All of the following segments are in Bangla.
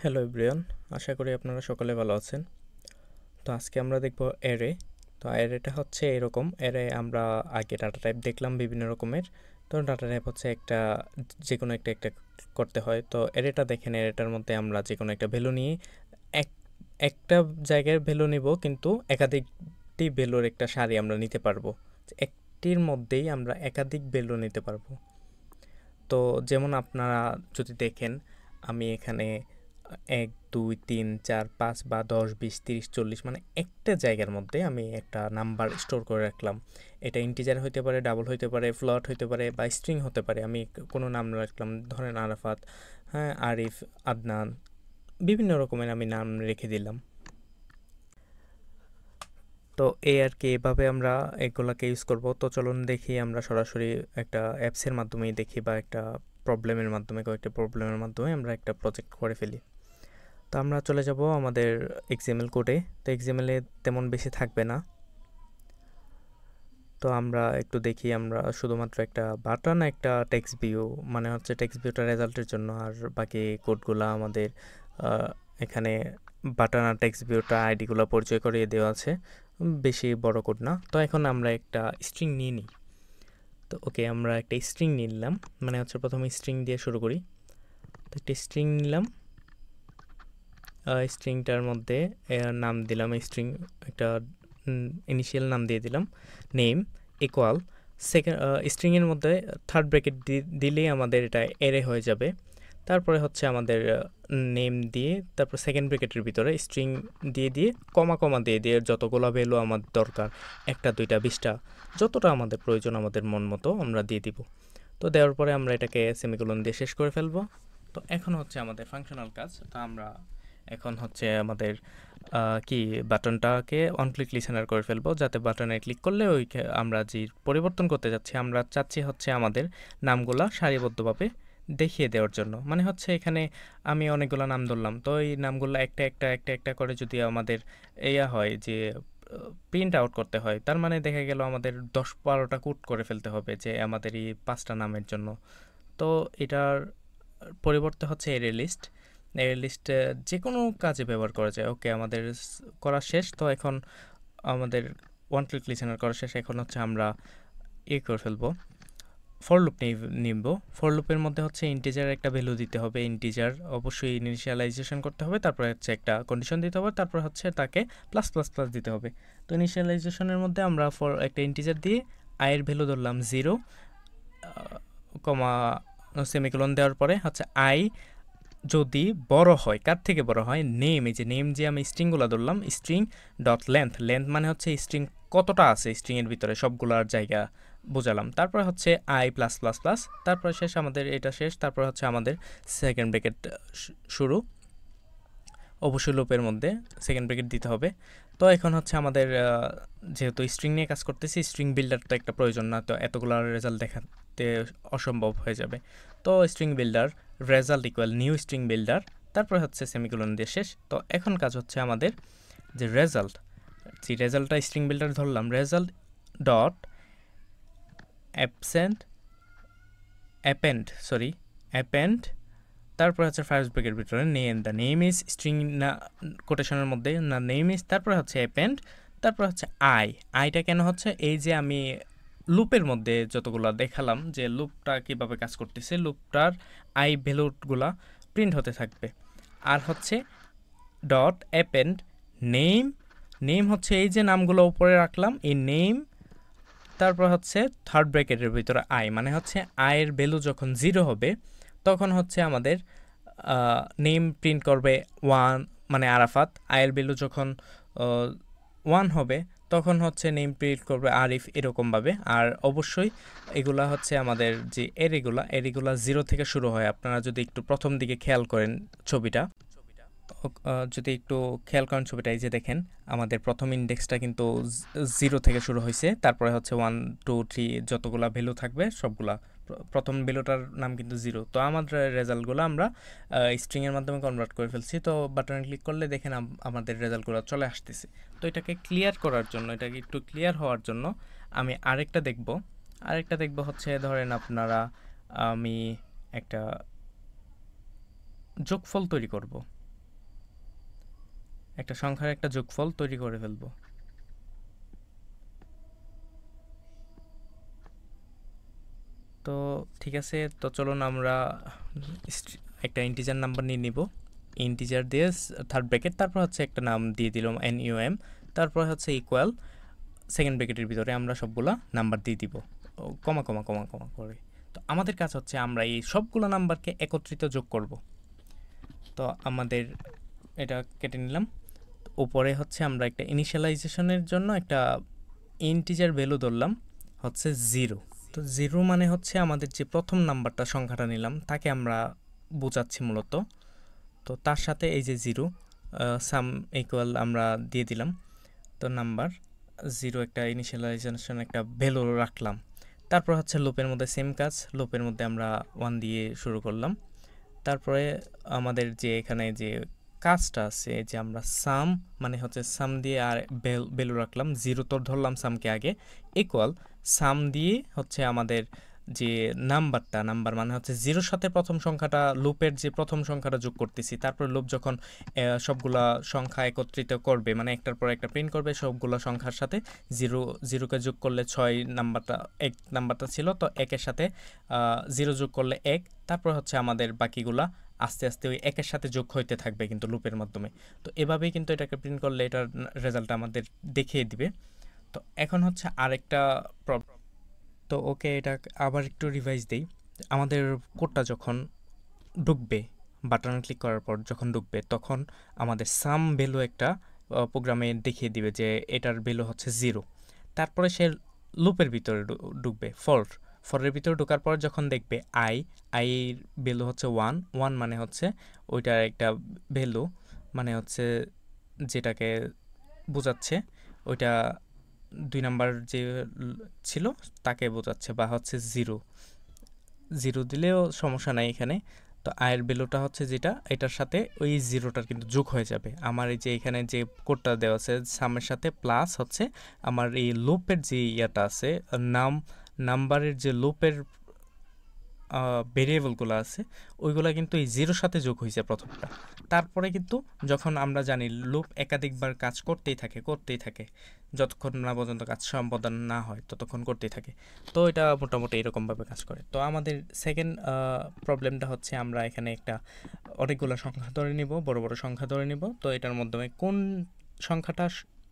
হ্যালো এভরিওয়ান, আশা করি আপনারা সকলে ভালো আছেন। তো আজকে আমরা দেখব অ্যারে। তো অ্যারেটা হচ্ছে এরকম। অ্যারে আমরা আগে ডাটা টাইপ দেখলাম বিভিন্ন রকমের। তো ডাটা টাইপ হচ্ছে একটা, যে কোনো একটা একটা করতে হয়। তো অ্যারেটা দেখেন, অ্যারেটার মধ্যে আমরা যে কোনো একটা ভ্যালু নিয়ে এক একটা জায়গার ভ্যালু নিব, কিন্তু একাধিকটি ভ্যালুর একটা সারি আমরা নিতে পারবো। একটির মধ্যেই আমরা একাধিক ভ্যালু নিতে পারবো। তো যেমন আপনারা যদি দেখেন, আমি এখানে 1 2 3 4 5 বা 10 20 30 40 মানে একটা জায়গার মধ্যে আমি একটা নাম্বার স্টোর করে রাখলাম। এটা ইন্টিজার হইতে পারে, ডাবল হইতে পারে, ফ্লোট হইতে পারে বা স্ট্রিং হতে পারে। আমি কোনো নাম রাখলাম, ধরেন আরাফাত, হ্যাঁ, আরিফ, আদনান, বিভিন্ন রকমের আমি নাম রেখে দিলাম। তো এই আর কি, এভাবে আমরা এগুলাকে ইউজ করব। তো চলুন দেখি, আমরা সরাসরি একটা অ্যাপসের মাধ্যমেই দেখি বা একটা প্রবলেমের মাধ্যমে, কয়েকটা প্রবলেমের মাধ্যমে আমরা একটা প্রজেক্ট করে ফেলি। তো আমরা চলে যাব আমাদের এক্সএমএল কোডে। তো এক্সএমএলে তেমন বেশি থাকবে না। তো আমরা একটু দেখি, আমরা শুধুমাত্র একটা বাটন, একটা টেক্সট ভিউ, মানে হচ্ছে টেক্সট ভিউটা রেজাল্টের জন্য, আর বাকি কোডগুলো আমাদের এখানে বাটন আর টেক্সট ভিউটা আইডিগুলো পরিচয় করিয়ে দেওয়া আছে, বেশি বড় কোড না। তো এখন আমরা একটা স্ট্রিং নিয়ে নিই। তো ওকে, আমরা একটা স্ট্রিং নিলাম, মানে হচ্ছে প্রথমে স্ট্রিং দিয়ে শুরু করি। তো একটা স্ট্রিং নিলাম, স্ট্রিংটার মধ্যে নাম দিলাম, স্ট্রিং একটা ইনিশিয়াল নাম দিয়ে দিলাম, নেম ইকুয়াল সেকেন্ড। স্ট্রিংয়ের মধ্যে থার্ড ব্র্যাকেট দিলেই আমাদের এটা এরে হয়ে যাবে। তারপরে হচ্ছে আমাদের নেম দিয়ে, তারপর সেকেন্ড ব্র্যাকেটের ভিতরে স্ট্রিং দিয়ে দিয়ে কমা কমা দিয়ে দিয়ে যতগুলো ভ্যালু আমাদের দরকার, 1টা 2টা 20টা, যতটা আমাদের প্রয়োজন আমাদের মন মতো আমরা দিয়ে দিব। তো দেওয়ার পরে আমরা এটাকে সেমিকোলন দিয়ে শেষ করে ফেলবো। তো এখন হচ্ছে আমাদের ফাংশনাল কাজ। তো আমরা এখন হচ্ছে আমাদের কি বাটনটাকে অন ক্লিক লিসেনার করে ফেলবো, যাতে বাটনে ক্লিক করলে ওই আমরা যে পরিবর্তন করতে যাচ্ছি, আমরা চাচ্ছি হচ্ছে আমাদের নামগুলা সারিবদ্ধভাবে দেখিয়ে দেওয়ার জন্য। মানে হচ্ছে এখানে আমি অনেকগুলো নাম ধরলাম, তো এই নামগুলো একটা একটা একটা একটা করে যদি আমাদের ইয়া হয় যে প্রিন্ট আউট করতে হয়, তার মানে দেখা গেল আমাদের 10-12টা কোড করে ফেলতে হবে যে আমাদের এই 5টা নামের জন্য। তো এটার পরিবর্তে হচ্ছে এরে লিস্ট। এরে লিস্ট যে কোনো কাজে ব্যবহার করা যায়। ওকে, আমাদের করা শেষ। তো এখন আমাদের ওয়ান ক্লিক লিসেনার করা শেষ। এখন হচ্ছে আমরা করে ফেলবো, ফর লুপ নিব। ফর লুপের মধ্যে হচ্ছে ইন্টিজার একটা ভ্যালু দিতে হবে, ইন্টিজার অবশ্যই ইনিশিয়ালাইজেশন করতে হবে, তারপরে হচ্ছে একটা কন্ডিশন দিতে হবে, তারপর হচ্ছে তাকে প্লাস প্লাস প্লাস দিতে হবে। তো ইনিশিয়ালাইজেশনের মধ্যে আমরা ফর একটা ইন্টিজার দিয়ে আয়ের ভ্যালু ধরলাম 0, কমা সেমিকোলন দেওয়ার পরে হচ্ছে আই যদি বড় হয়, কার থেকে বড় হয়, নেম, এই যে নেম যে আমি স্ট্রিংগুলো ধরলাম, স্ট্রিং ডট লেন্থ, লেন্থ মানে হচ্ছে স্ট্রিং কতটা আছে স্ট্রিংয়ের ভিতরে সবগুলোর জায়গা বোঝালাম। তারপর হচ্ছে আই প্লাস প্লাস প্লাস, তারপর শেষ, আমাদের এটা শেষ। তারপর হচ্ছে আমাদের সেকেন্ড ব্র্যাকেট শুরু, অবশ্যই লুপের মধ্যে সেকেন্ড ব্র্যাকেট দিতে হবে। তো এখন হচ্ছে আমাদের যেহেতু স্ট্রিং নিয়ে কাজ করতেছি, স্ট্রিং বিল্ডার তো একটা প্রয়োজন না, তো এতগুলো রেজাল্ট দেখাতে অসম্ভব হয়ে যাবে। তো string builder result equal new string builder, তারপরে হচ্ছে সেমিকোলন দিয়ে শেষ। তো এখন কাজ হচ্ছে আমাদের যে রেজাল্ট, যে রেজাল্টটা স্ট্রিং বিল্ডার ধরলাম, রেজাল্ট ডট অ্যাপেন্ড, তারপর হচ্ছে ফার্স্ট ব্র্যাকেটের ভিতরে name, the name is string না কোটেশনের মধ্যে না, নেম ইজ, তারপর হচ্ছে অ্যাপেন্ড, তারপর হচ্ছে আইটা কেন হচ্ছে, এই যে আমি লুপের মধ্যে যতগুলো দেখালাম যে লুপটা কিভাবে কাজ করতেছে, লুপটার আই ভ্যালুগুলা প্রিন্ট হতে থাকবে। আর হচ্ছে ডট অ্যাপেন্ড নেম, নেম হচ্ছে এই যে নামগুলো উপরে রাখলাম, এই নেম, তারপর হচ্ছে থার্ড ব্র্যাকেটের ভিতরে আই, মানে হচ্ছে আয়ের ভ্যালু যখন 0 হবে তখন হচ্ছে আমাদের নেম প্রিন্ট করবে 1, মানে আরাফাত। আয়ের ভ্যালু যখন 1 হবে তখন হচ্ছে নেম প্রিন্ট করবে আরিফ, এরকমভাবে। আর অবশ্যই এগুলা হচ্ছে আমাদের যে এরিগুলা 0 থেকে শুরু হয়। আপনারা যদি একটু প্রথম দিকে খেয়াল করেন ছবিটা, যদি একটু খেয়াল করেন ছবিটা, এই যে দেখেন আমাদের প্রথম ইন্ডেক্সটা কিন্তু 0 থেকে শুরু হয়েছে, তারপরে হচ্ছে 1 2 3 যতগুলা ভ্যালু থাকবে সবগুলা, প্রথম ভ্যালুটার নাম কিন্তু 0। তো আমাদের রেজাল্টগুলো আমরা স্ট্রিংয়ের মাধ্যমে কনভার্ট করে ফেলছি। তো বাটনে ক্লিক করলে দেখেন আমাদের রেজাল্টগুলো চলে আসতেছে। তো এটাকে ক্লিয়ার করার জন্য, এটাকে একটু ক্লিয়ার হওয়ার জন্য আমি আরেকটা দেখব হচ্ছে, ধরেন আপনারা, আমি একটা যোগফল তৈরি করব। একটা সংখ্যার একটা যোগফল তৈরি করে ফেলবো। তো ঠিক আছে, তো চলুন আমরা একটা ইন্টিজার নাম্বার নিয়ে নিব। ইন্টিজার দিয়ে থার্ড ব্র্যাকেট, তারপর হচ্ছে একটা নাম দিয়ে দিলাম NUM, তারপর হচ্ছে ইকুয়াল, সেকেন্ড ব্র্যাকেটের ভিতরে আমরা সবগুলা নাম্বার দিয়ে দিব কমা কমা কমা কমা করে। তো আমাদের কাজ হচ্ছে আমরা এই সবগুলো নাম্বারকে একত্রিত যোগ করব। তো আমাদের এটা কেটে নিলাম। উপরে হচ্ছে আমরা একটা ইনিশিয়ালাইজেশনের জন্য একটা ইন্টিজার ভ্যালু ধরলাম হচ্ছে 0। তো 0 মানে হচ্ছে আমাদের যে প্রথম নাম্বারটা সংখ্যাটা নিলাম তাকে আমরা বোঝাচ্ছি মূলত। তো তার সাথে এই যে 0 সাম ইকুয়াল আমরা দিয়ে দিলাম। তো নাম্বার 0 একটা ইনিশিয়ালাইজেশন একটা ভ্যালু রাখলাম। তারপর হচ্ছে লুপের মধ্যে সেম কাজ, লুপের মধ্যে আমরা 1 দিয়ে শুরু করলাম। তারপরে আমাদের যে এখানে যে কাজটা আছে যে আমরা সাম মানে হচ্ছে সাম দিয়ে আর ভ্যালু রাখলাম, 0 তো ধরলাম সামকে আগে, ইকুয়াল সাম দিয়ে হচ্ছে আমাদের যে নাম্বার মানে হচ্ছে 0-র সাথে প্রথম সংখ্যাটা, লুপের যে প্রথম সংখ্যাটা যোগ করতেছি। তারপর লুপ যখন সবগুলা সংখ্যা একত্রিত করবে মানে একটার পর একটা প্রিন্ট করবে সবগুলা সংখ্যার সাথে 0কে যোগ করলে 6 নাম্বারটা 1 নাম্বারটা ছিল, তো 1-এর সাথে 0 যোগ করলে 1, তারপর হচ্ছে আমাদের বাকিগুলা আস্তে আস্তে ওই 1-এর সাথে যোগ হইতে থাকবে কিন্তু লুপের মাধ্যমে। তো এভাবেই কিন্তু এটাকে প্রিন্ট করলে এটার রেজাল্টটা আমাদের দেখিয়ে দিবে। তো এখন হচ্ছে আরেকটা প্রবলেম। তো ওকে, এটা আবার একটু রিভাইজ দেই। আমাদের কোডটা যখন ঢুকবে, বাটন ক্লিক করার পর যখন ঢুকবে তখন আমাদের সাম ভ্যালু একটা প্রোগ্রামে দেখিয়ে দিবে যে এটার ভ্যালু হচ্ছে 0। তারপরে সে লুপের ভিতরে ঢুকবে ফরের ভিতরে ঢোকার পর যখন দেখবে আইয়ের ভ্যালু হচ্ছে 1 মানে হচ্ছে ওইটার একটা ভ্যালু মানে হচ্ছে যেটাকে বোঝাচ্ছে ওইটা 2 নাম্বার যে ছিল তাকে বোঝাচ্ছে, বা হচ্ছে 0 দিলেও সমস্যা নাই এখানে। তো আয়ের ভ্যালুটা হচ্ছে যেটা এটার সাথে ওই 0টার কিন্তু যোগ হয়ে যাবে। আমার এই যে এখানে যে কোডটা দেওয়া আছে সামের সাথে প্লাস হচ্ছে আমার এই লুপের যে ইয়াটা আছে নাম্বারের যে লুপের ভেরিয়েবলগুলো আছে ওইগুলো কিন্তু এই 0-র সাথে যোগ হয়েছে প্রথমটা। তারপরে কিন্তু যখন আমরা জানি লুপ একাধিকবার কাজ করতেই থাকে যতক্ষণ না পর্যন্ত কাজ সম্পাদন না হয় ততক্ষণ করতেই থাকে। তো এটা মোটামুটি এরকমভাবে কাজ করে। তো আমাদের সেকেন্ড প্রবলেমটা হচ্ছে আমরা এখানে একটা অনেকগুলো সংখ্যা ধরে নিব, বড় বড় সংখ্যা ধরে নিব। তো এটার মাধ্যমে কোন সংখ্যাটা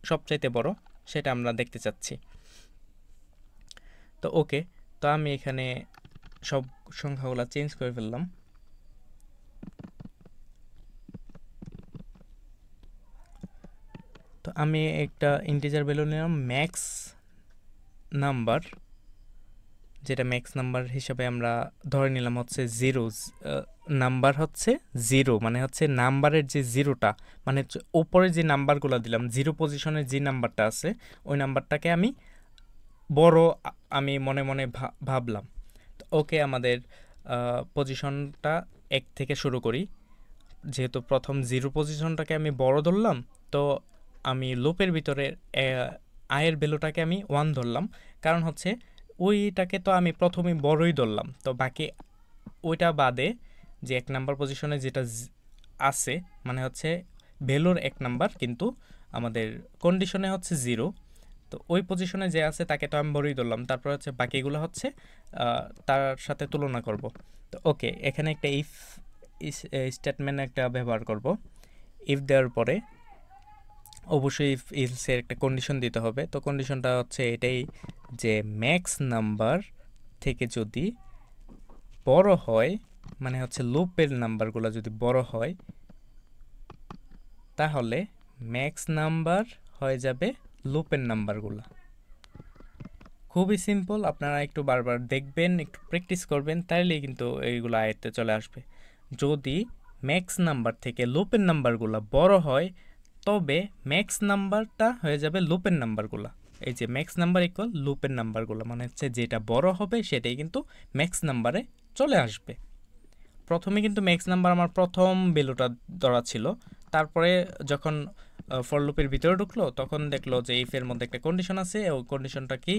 সবচাইতে বড় সেটা আমরা দেখতে চাচ্ছি। তো ওকে, তো আমি এখানে সব সংখ্যাগুলো চেঞ্জ করে ফেললাম। তো আমি একটা ইন্টিজার ভ্যালু নিলাম ম্যাক্স নাম্বার, যেটা ম্যাক্স নাম্বার হিসাবে আমরা ধরে নিলাম হচ্ছে 0। নাম্বার হচ্ছে 0 মানে হচ্ছে নাম্বারের যে 0টা মানে উপরে যে নাম্বারগুলো দিলাম 0 পজিশনের যে নাম্বারটা আছে ওই নাম্বারটাকে আমি বড় আমি মনে মনে ভাবলাম। তো ওকে, আমাদের পজিশনটা 1 থেকে শুরু করি। যেহেতু প্রথম 0 পজিশনটাকে আমি বড় ধরলাম, তো আমি লুপের ভিতরে আয়ের ভ্যালুটাকে আমি 1 ধরলাম, কারণ হচ্ছে ওইটাকে তো আমি প্রথমেই বড়ই ধরলাম। তো বাকি ওইটা বাদে যে 1 নাম্বার পজিশনে যেটা আছে মানে হচ্ছে ভ্যালুর 1 নাম্বার কিন্তু আমাদের কন্ডিশনে হচ্ছে 0, তো ওই পজিশনে যে আছে তাকে তো আমি বড়ই ধরলাম। তারপর হচ্ছে বাকিগুলো হচ্ছে তার সাথে তুলনা করব। তো ওকে, এখানে একটা ইফ স্টেটমেন্ট একটা ব্যবহার করব। ইফ দেওয়ার পরে অবশ্যই ইফের একটা কন্ডিশন দিতে হবে। তো কন্ডিশনটা হচ্ছে এটাই যে ম্যাক্স নাম্বার থেকে যদি বড় হয় মানে হচ্ছে লুপের নাম্বারগুলো যদি বড় হয় তাহলে ম্যাক্স নাম্বার হয়ে যাবে লুপের নাম্বারগুলো। খুবই সিম্পল, আপনারা একটু বারবার দেখবেন, একটু প্র্যাকটিস করবেন, তাইলেই কিন্তু এইগুলো আয়ত্তে চলে আসবে। যদি ম্যাক্স নাম্বার থেকে লুপের নাম্বারগুলো বড় হয় তবে ম্যাক্স নাম্বারটা হয়ে যাবে লুপের নাম্বারগুলো। এই যে ম্যাক্স নাম্বার ইকুয়াল লুপের নাম্বারগুলো মানে হচ্ছে যেটা বড় হবে সেটাই কিন্তু ম্যাক্স নাম্বারে চলে আসবে। প্রথমে কিন্তু ম্যাক্স নাম্বার আমার প্রথম ভ্যালুটা ধরা ছিল, তারপরে যখন ফর লুপের ভিতরে ঢুকলো তখন দেখলো যে ইফের মধ্যে একটা কন্ডিশন আছে, ওই কন্ডিশনটা কি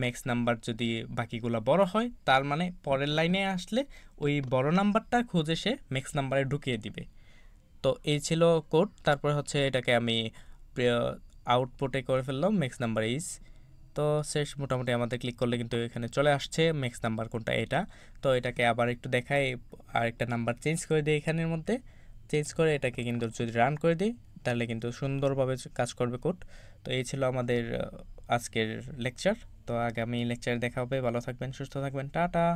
ম্যাক্স নাম্বার যদি বাকিগুলো বড় হয় তার মানে পরের লাইনে আসলে ওই বড় নাম্বারটা খুঁজে সে ম্যাক্স নাম্বারে ঢুকিয়ে দিবে। তো এই ছিল কোড। তারপর হচ্ছে এটাকে আমি আউটপুটে করে ফেললাম ম্যাক্স নাম্বার ইজ। তো শেষ মোটামুটি আমাদের ক্লিক করলে কিন্তু এখানে চলে আসছে ম্যাক্স নাম্বার কোনটা এটা। তো এটাকে আবার একটু দেখাই, আরেকটা নাম্বার চেঞ্জ করে দিই এখানের মধ্যে, চেঞ্জ করে এটাকে কিন্তু যদি রান করে দিই তাহলে কিন্তু সুন্দরভাবে কাজ করবে কোড। তো এই ছিল আমাদের আজকের লেকচার। তো আগামী লেকচারে দেখা হবে। ভালো থাকবেন, সুস্থ থাকবেন, টাটা।